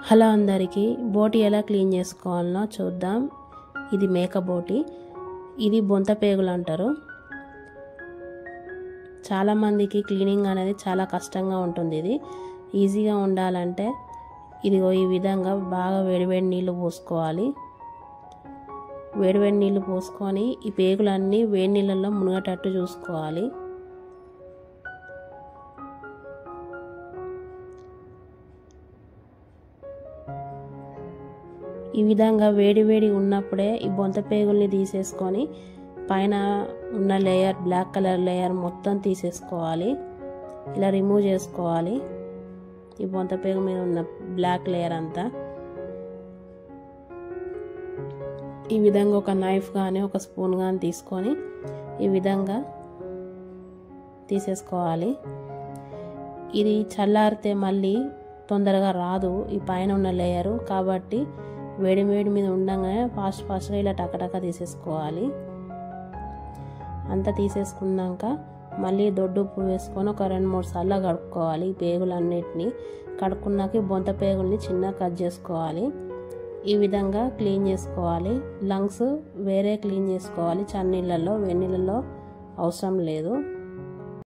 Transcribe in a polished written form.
Hello అందరికీ, బోటి ఎలా క్లీన్ చేసుకోవాలనో చూద్దాం. ఇది మేక బోటి. ఇది బొంత పేగులు అంటారు. చాలామందికి క్లీనింగ్ అనేది చాలా కష్టంగా ఉంటుంది. ఇది ఈజీగా ఉండాలంటే ఇదిగో ఈ విధంగా బాగా వేడివేడి నీళ్ళు పోసుకోవాలి. వేడివేడి నీళ్ళు పోసుకొని ఈ పేగులన్నీ వేడి నీళ్ళల్లో మునిగేటట్టు చూసుకోవాలి. ఈ విధంగా వేడి ఉన్నప్పుడే ఈ బొంత పేగుల్ని తీసేసుకొని పైన ఉన్న లేయర్, బ్లాక్ కలర్ లేయర్ మొత్తం తీసేసుకోవాలి. ఇలా రిమూవ్ చేసుకోవాలి ఈ బొంత పేగు మీద ఉన్న బ్లాక్ లేయర్ అంతా. ఈ విధంగా ఒక నైఫ్ కానీ ఒక స్పూన్ కానీ తీసుకొని ఈ విధంగా తీసేసుకోవాలి. ఇది చల్లారితే మళ్ళీ తొందరగా రాదు ఈ పైన ఉన్న లేయరు, కాబట్టి వేడి మీద ఉండగానే ఫాస్ట్గా ఇలా టకటక తీసేసుకోవాలి. అంతా తీసేసుకున్నాక మళ్ళీ దొడ్డు ఉప్పు వేసుకొని ఒక 2-3 సార్లు కడుక్కోవాలి. ఈ పేగులన్నిటిని కడుక్కున్నాక బొంత పేగుల్ని చిన్నగా కట్ చేసుకోవాలి. ఈ విధంగా క్లీన్ చేసుకోవాలి. లంగ్స్ వేరే క్లీన్ చేసుకోవాలి. చన్నీళ్ళల్లో, వేడి నీళ్ళల్లో అవసరం లేదు.